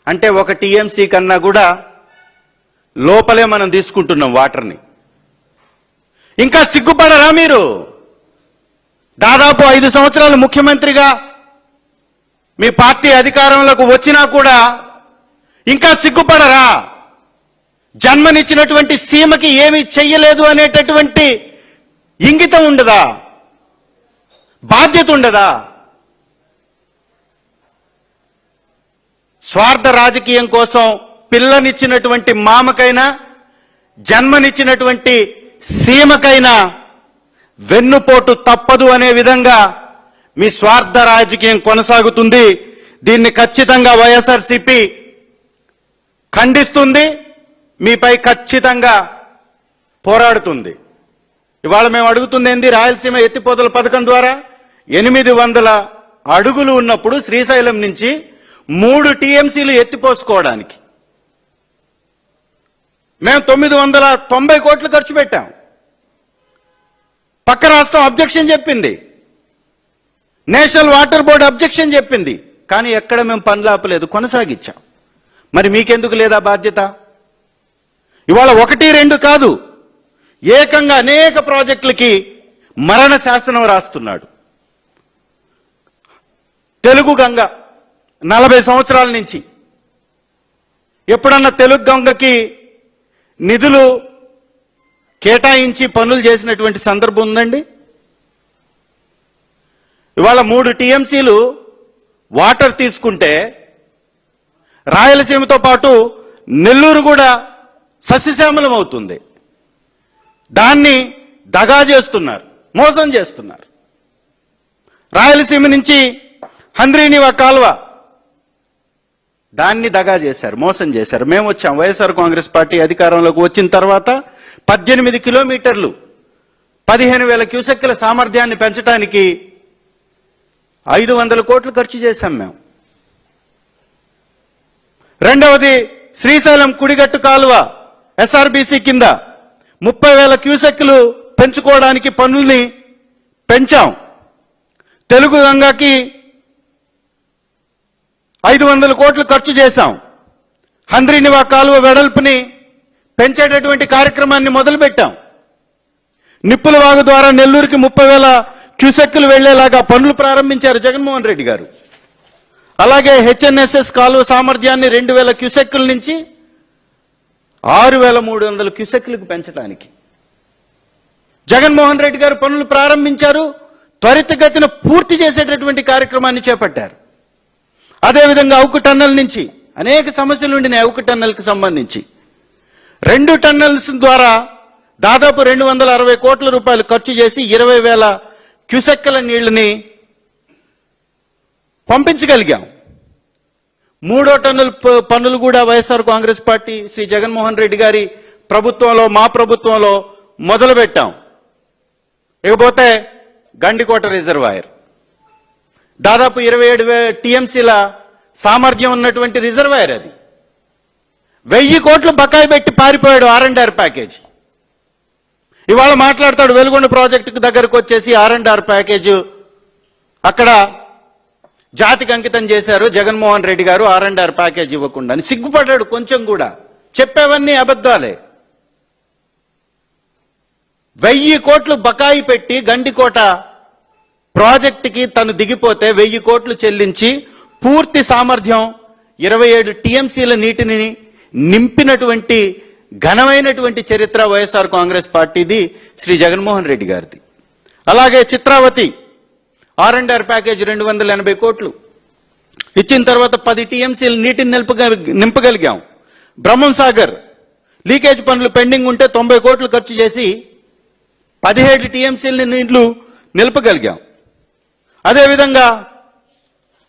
అంటే ఒక టీఎంసీ కన్నా కూడా లోపలే మనం తీసుకుంటున్నాం వాటర్ని. ఇంకా సిగ్గుపడరా మీరు? దాదాపు 5 సంవత్సరాలు ముఖ్యమంత్రిగా మీ పార్టీ అధికారంలోకి వచ్చినా కూడా ఇంకా సిగ్గుపడరా? జన్మనిచ్చినటువంటి సీమకి ఏమీ చెయ్యలేదు అనేటటువంటి ఇంగితం ఉండదా? బాధ్యత ఉండదా? స్వార్థ రాజకీయం కోసం పిల్లనిచ్చినటువంటి మామకైనా జన్మనిచ్చినటువంటి సీమకైనా వెన్నుపోటు తప్పదు అనే విధంగా మీ స్వార్థ రాజకీయం కొనసాగుతుంది. దీన్ని ఖచ్చితంగా వైఎస్ఆర్సీపీ ఖండిస్తుంది, మీపై ఖచ్చితంగా పోరాడుతుంది. ఇవాళ మేము అడుగుతుంది ఏంది? రాయలసీమ ఎత్తిపోతల పథకం ద్వారా 800 అడుగులు ఉన్నప్పుడు శ్రీశైలం నుంచి 3 టీఎంసీలు ఎత్తిపోసుకోవడానికి మేము 990 కోట్లు ఖర్చు పెట్టాం. పక్క రాష్ట్రం అబ్జెక్షన్ చెప్పింది, నేషనల్ వాటర్ బోర్డు అబ్జెక్షన్ చెప్పింది, కానీ ఎక్కడ మేము పనులు ఆపలేదు, కొనసాగించాం. మరి మీకెందుకు లేదా బాధ్యత? ఇవాళ 1, 2 కాదు, ఏకంగా అనేక ప్రాజెక్టులకి మరణ శాసనం రాస్తున్నాడు. తెలుగు గంగ 40 సంవత్సరాల నుంచి ఎప్పుడన్నా తెలుగు గంగకి నిధులు కేటాయించి పనులు చేసినటువంటి సందర్భం ఉందండి? ఇవాళ 3 టీఎంసీలు వాటర్ తీసుకుంటే రాయలసీమతో పాటు నెల్లూరు కూడా సస్యశ్యామలం అవుతుంది. దాన్ని దగా చేస్తున్నారు, మోసం చేస్తున్నారు. రాయలసీమ నుంచి హంద్రీనివా కాల్వ, దాన్ని దగా చేశారు, మోసం చేశారు. మేము వచ్చాం, వైఎస్ఆర్ కాంగ్రెస్ పార్టీ అధికారంలోకి వచ్చిన తర్వాత 18 కిలోమీటర్లు 15,000 క్యూసెక్కుల సామర్థ్యాన్ని పెంచడానికి 500 కోట్లు ఖర్చు చేశాం మేము. రెండవది శ్రీశైలం కుడిగట్టు కాలువ ఎస్ఆర్బీసీ కింద 30,000 క్యూసెక్కులు పెంచుకోవడానికి పనుల్ని పెంచాం. తెలుగు గంగకి 500 కోట్లు ఖర్చు చేశాం. హంద్రీనివా కాలువ వెడల్పుని పెంచేటటువంటి కార్యక్రమాన్ని మొదలుపెట్టాం. నిప్పుల వాగు ద్వారా నెల్లూరుకి 30,000 క్యూసెక్కులు వెళ్లేలాగా పనులు ప్రారంభించారు జగన్మోహన్ రెడ్డి గారు. అలాగే హెచ్ఎన్ఎస్ఎస్ కాలువ సామర్థ్యాన్ని 2,000 క్యూసెక్కుల నుంచి 6,300 క్యూసెక్కులకు పెంచడానికి జగన్మోహన్ రెడ్డి గారు పనులు ప్రారంభించారు. త్వరితగతిన పూర్తి చేసేటటువంటి కార్యక్రమాన్ని చేపట్టారు. అదేవిధంగా అవుకు టన్నెల్ నుంచి అనేక సమస్యలు ఉండినాయి. అవుకు టన్నెల్కి సంబంధించి 2 టన్నెల్స్ ద్వారా దాదాపు 260 కోట్ల రూపాయలు ఖర్చు చేసి 20,000 క్యూసెక్కుల నీళ్లని పంపించగలిగాం. 3వ టన్నుల పనులు కూడా వైఎస్ఆర్ కాంగ్రెస్ పార్టీ శ్రీ జగన్మోహన్ రెడ్డి గారి ప్రభుత్వంలో, మా ప్రభుత్వంలో మొదలుపెట్టాం. ఇకపోతే గండికోట రిజర్వాయర్ దాదాపు 27 టీఎంసీల సామర్థ్యం ఉన్నటువంటి రిజర్వాయర్. అది 1000 కోట్లు బకాయి పెట్టి పారిపోయాడు R&R ప్యాకేజ్. ఇవాళ మాట్లాడతాడు వెలుగొండ ప్రాజెక్టుకు దగ్గరకు వచ్చేసి R&R ప్యాకేజ్ అక్కడ జాతికి అంకితం చేశారు జగన్మోహన్ రెడ్డి గారు R&R ప్యాకేజ్ ఇవ్వకుండా అని సిగ్గుపడ్డాడు కొంచెం కూడా. చెప్పేవన్నీ అబద్ధాలే. 1000 కోట్లు బకాయి పెట్టి గండికోట ప్రాజెక్టుకి తను దిగిపోతే 1000 కోట్లు చెల్లించి పూర్తి సామర్థ్యం 27 టీఎంసీల నీటిని నింపినటువంటి ఘనమైనటువంటి చరిత్ర వైఎస్ఆర్ కాంగ్రెస్ పార్టీది, శ్రీ జగన్మోహన్ రెడ్డి గారిది. అలాగే చిత్రావతి R&R ప్యాకేజ్ 280 కోట్లు ఇచ్చిన తర్వాత 10 టీఎంసీల నీటిని నింపగలిగాం. బ్రహ్మం సాగర్ లీకేజ్ పనులు పెండింగ్ ఉంటే 90 కోట్లు ఖర్చు చేసి 17 టీఎంసీల నీళ్లు నిలపగలిగాం. అదేవిధంగా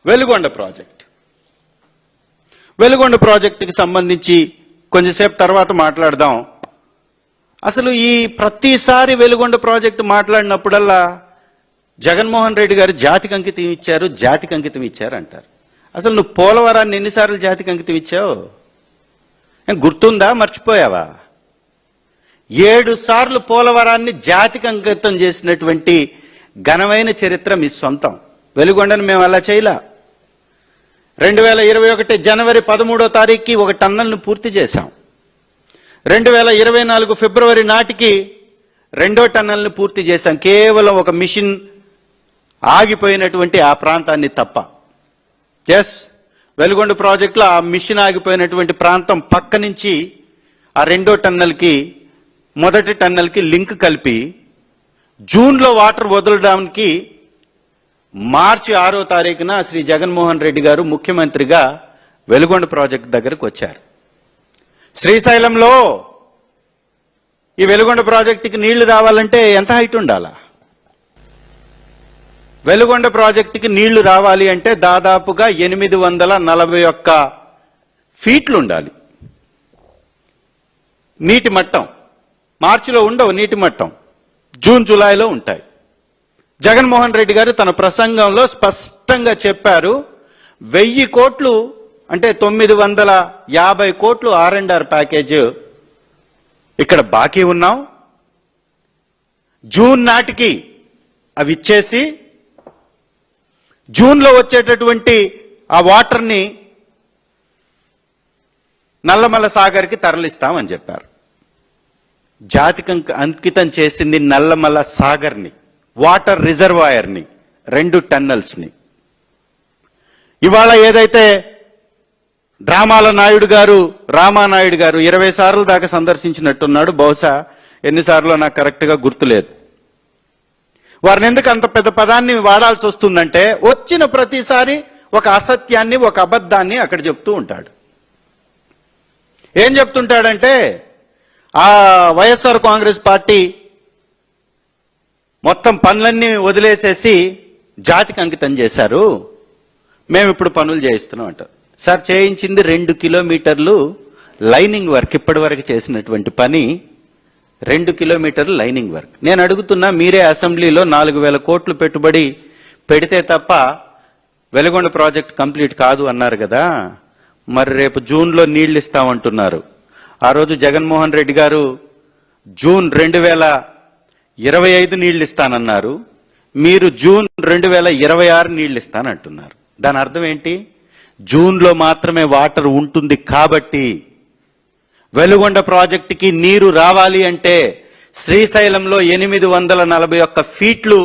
వెలుగొండ ప్రాజెక్టుకి సంబంధించి కొంచెంసేపు తర్వాత మాట్లాడదాం. అసలు ఈ ప్రతిసారి వెలుగొండ ప్రాజెక్టు మాట్లాడినప్పుడల్లా జగన్మోహన్ రెడ్డి గారు జాతికి అంకితం ఇచ్చారు అంటారు. అసలు నువ్వు పోలవరాన్ని ఎన్నిసార్లు జాతికి అంకితం ఇచ్చావు? గుర్తుందా? మర్చిపోయావా? 7 సార్లు పోలవరాన్ని జాతికి అంకితం చేసినటువంటి ఘనమైన చరిత్ర మీ సొంతం. వెలుగొండను మేము అలా చేయలా. 2021 జనవరి 13వ తారీఖుకి ఒక టన్నల్ను పూర్తి చేశాం. 2024 ఫిబ్రవరి నాటికి రెండో టన్నల్ని పూర్తి చేశాం. కేవలం ఒక మిషన్ ఆగిపోయినటువంటి ఆ ప్రాంతాన్ని తప్ప. ఎస్, వెలుగొండ ప్రాజెక్టులో ఆ మిషన్ ఆగిపోయినటువంటి ప్రాంతం పక్క నుంచి ఆ రెండో టన్నల్కి మొదటి టన్నల్కి లింక్ కలిపి జూన్లో వాటర్ వదలడానికి మార్చి 6వ తారీఖున శ్రీ జగన్మోహన్ రెడ్డి గారు ముఖ్యమంత్రిగా వెలుగొండ ప్రాజెక్టు దగ్గరకు వచ్చారు. శ్రీశైలంలో ఈ వెలుగొండ ప్రాజెక్టుకి నీళ్లు రావాలంటే ఎంత హైట్ ఉండాలా? వెలుగొండ ప్రాజెక్టుకి నీళ్లు రావాలి అంటే దాదాపుగా 841 ఫీట్లు ఉండాలి నీటి మట్టం. మార్చిలో ఉండవు నీటి మట్టం, జూన్ జూలైలో ఉంటాయి. జగన్మోహన్ రెడ్డి గారు తన ప్రసంగంలో స్పష్టంగా చెప్పారు, 1000 కోట్లు అంటే 950 కోట్లు R&R ప్యాకేజ్ ఇక్కడ బాకీ ఉన్నాం. జూన్ నాటికి అవి ఇచ్చేసి జూన్లో వచ్చేటటువంటి ఆ వాటర్ని నల్లమల్ల సాగర్కి తరలిస్తామని చెప్పారు. జాతికి అంకితం చేసింది నల్లమల్ల సాగర్ని, వాటర్ రిజర్వాయర్ని, 2 టన్నల్స్ని. ఇవాళ ఏదైతే రామానాయుడు గారు 20 సార్లు దాకా సందర్శించినట్టున్నాడు, బహుశా ఎన్నిసార్లు నాకు కరెక్ట్గా గుర్తులేదు. వారిని ఎందుకు అంత పెద్ద పదాన్ని వాడాల్సి వస్తుందంటే వచ్చిన ప్రతిసారి ఒక అసత్యాన్ని, ఒక అబద్ధాన్ని అక్కడ చెప్తూ ఉంటాడు. ఏం చెప్తుంటాడంటే ఆ వైఎస్ఆర్ కాంగ్రెస్ పార్టీ మొత్తం పనులన్నీ వదిలేసేసి జాతికి అంకితం చేశారు, మేము ఇప్పుడు పనులు చేయిస్తున్నాం అంటారు. సార్, చేయించింది 2 కిలోమీటర్లు లైనింగ్ వర్క్. ఇప్పటి వరకు చేసినటువంటి పని 2 కిలోమీటర్లు లైనింగ్ వర్క్. నేను అడుగుతున్నా, మీరే అసెంబ్లీలో 4000 కోట్లు పెట్టుబడి పెడితే తప్ప వెలుగొండ ప్రాజెక్ట్ కంప్లీట్ కాదు అన్నారు కదా, మరి రేపు జూన్లో నీళ్లు ఇస్తామంటున్నారు. ఆ రోజు జగన్మోహన్ రెడ్డి గారు జూన్ 2025 నీళ్లు ఇస్తానన్నారు, మీరు జూన్ 2026 నీళ్లు ఇస్తానంటున్నారు. దాని అర్థం ఏంటి? జూన్లో మాత్రమే వాటర్ ఉంటుంది కాబట్టి వెలుగొండ ప్రాజెక్టుకి నీరు రావాలి అంటే శ్రీశైలంలో 841 ఫీట్లు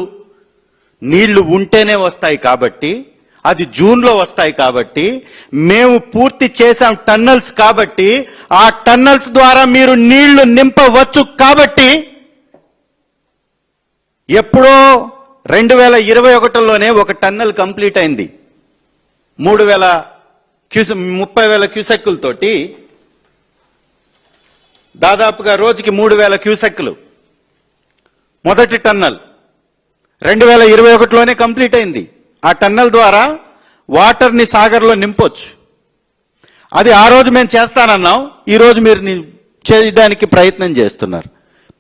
నీళ్లు ఉంటేనే వస్తాయి కాబట్టి, అది జూన్లో వస్తాయి కాబట్టి, మేము పూర్తి చేసాం టన్నల్స్ కాబట్టి, ఆ టన్నల్స్ ద్వారా మీరు నీళ్లు నింపవచ్చు కాబట్టి ఎప్పుడో 2021లోనే ఒక టన్నల్ కంప్లీట్ అయింది 30,000 క్యూసెక్కులతోటి, దాదాపుగా రోజుకి 3,000 క్యూసెక్కులు. మొదటి టన్నల్ 2021లోనే కంప్లీట్ అయింది. ఆ టన్నల్ ద్వారా వాటర్ని సాగర్లో నింపొచ్చు. అది ఆ రోజు మేము చేస్తానన్నాం, ఈ రోజు మీరు చేయడానికి ప్రయత్నం చేస్తున్నారు.